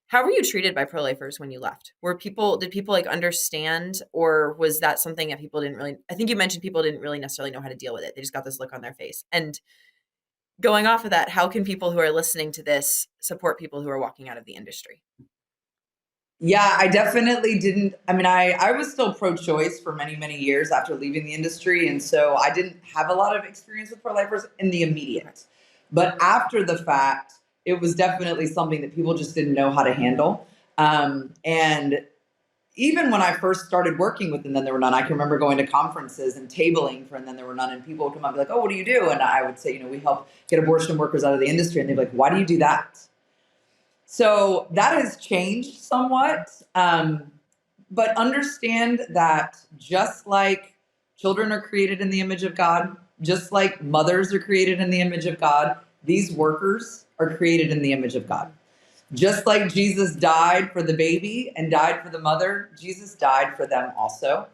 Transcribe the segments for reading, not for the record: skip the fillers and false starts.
How were you treated by pro-lifers when you left? Did people like understand, or was that something that people didn't really, I think you mentioned people didn't really necessarily know how to deal with it. They just got this look on their face. And going off of that, how can people who are listening to this support people who are walking out of the industry? Yeah, I definitely didn't. I mean, I was still pro-choice for many, many years after leaving the industry. And so I didn't have a lot of experience with pro-lifers in the Okay. immediate. But after the fact, it was definitely something that people just didn't know how to handle. And even when I first started working with And Then There Were None, I can remember going to conferences and tabling for And Then There Were None, and people would come up and be like, "Oh, what do you do?" And I would say, we help get abortion workers out of the industry. And they'd be like, "Why do you do that?" So that has changed somewhat. But understand that just like children are created in the image of God, just like mothers are created in the image of God, these workers are created in the image of God. Just like Jesus died for the baby and died for the mother, Jesus died for them also.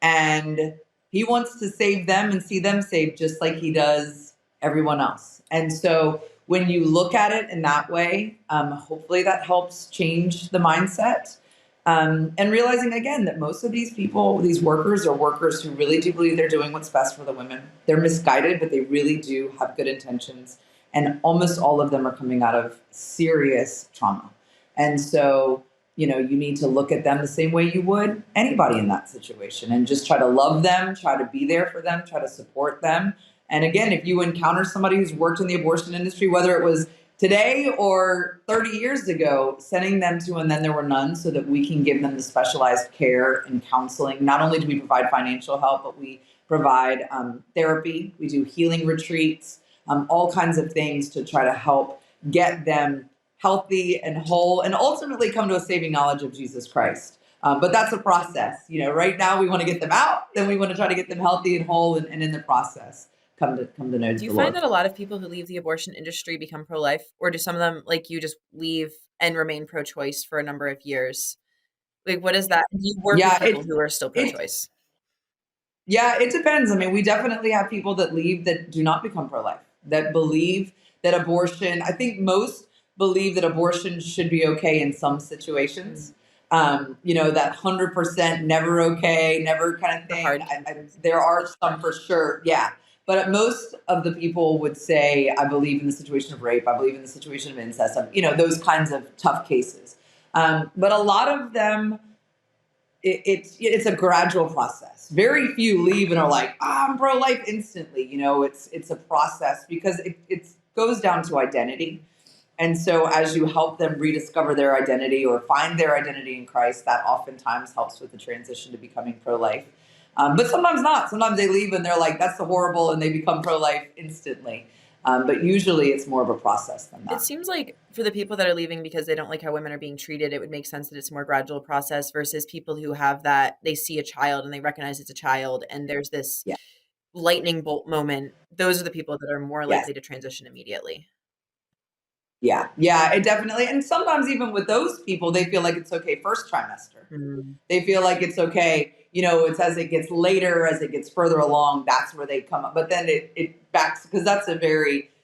And he wants to save them and see them saved just like he does everyone else. And so when you look at it in that way, hopefully that helps change the mindset. And realizing again that most of these people, these workers, are workers who really do believe they're doing what's best for the women. They're misguided, but they really do have good intentions. And almost all of them are coming out of serious trauma. And so, you need to look at them the same way you would anybody in that situation, and just try to love them, try to be there for them, try to support them. And again, if you encounter somebody who's worked in the abortion industry, whether it was today or 30 years ago, sending them to And Then There Were None so that we can give them the specialized care and counseling. Not only do we provide financial help, but we provide therapy. We do healing retreats, all kinds of things to try to help get them healthy and whole, and ultimately come to a saving knowledge of Jesus Christ. But that's a process. Right now we want to get them out, then we want to try to get them healthy and whole, and in the process come to know Do you the find Lord. that a lot of people who leave the abortion industry become pro-life, or do some of them, like you, just leave and remain pro-choice for a number of years? Like, what is that? Do you work with Yeah, people who are still it pro-choice? Yeah, it depends. I mean, we definitely have people that leave that do not become pro life, that believe that abortion, I think most believe that abortion should be okay in some Mm. situations. That 100% never okay, never kind of The thing. hard cases. There are some for sure. Yeah. But most of the people would say, I believe in the situation of rape, I believe in the situation of incest, those kinds of tough cases. But a lot of them, it's a gradual process. Very few leave and are like, I'm pro life instantly. It's a process because it goes down to identity. And so as you help them rediscover their identity or find their identity in Christ, that oftentimes helps with the transition to becoming pro life. But sometimes not. Sometimes they leave and they're like, that's the horrible, and they become pro life instantly. But usually it's more of a process than It that. seems like for the people that are leaving because they don't like how women are being treated, it would make sense that it's a more gradual process versus people who have that, they see a child and they recognize it's a child and there's this Yeah. lightning bolt moment. Those are the people that are more Yes. likely to transition immediately. Yeah. Yeah. It definitely. And sometimes even with those people, they feel like it's okay first trimester. Mm. They feel like it's okay. It's as it gets later, as it gets further along, that's where they come up. But then it backs, because that's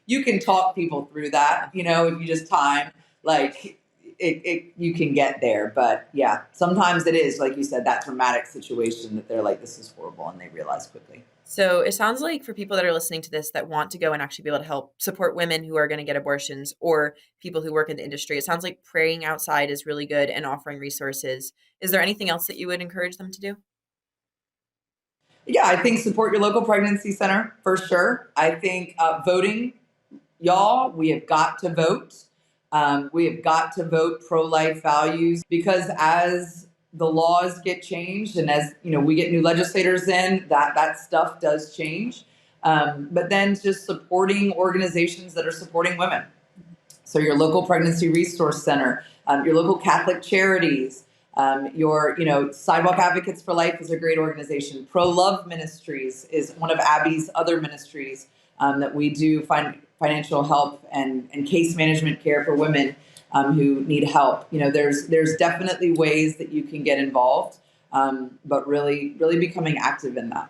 you can talk people through that, Yeah. if you just time, like you can get there. But yeah, sometimes it is, like you said, that traumatic situation that they're like, this is horrible. And they realize quickly. So it sounds like for people that are listening to this that want to go and actually be able to help support women who are going to get abortions or people who work in the industry, it sounds like praying outside is really good and offering resources. Is there anything else that you would encourage them to do? Yeah, I think support your local pregnancy center for sure. I think voting, y'all, we have got to vote. We have got to vote pro-life values, because as the laws get changed and as we get new legislators in, that stuff does change. But then just supporting organizations that are supporting women. So your local pregnancy resource center, your local Catholic charities, Sidewalk Advocates for Life is a great organization. Pro Love Ministries is one of Abby's other ministries that we do find financial help and case management care for women who need help. There's definitely ways that you can get involved, but really, really becoming active in that.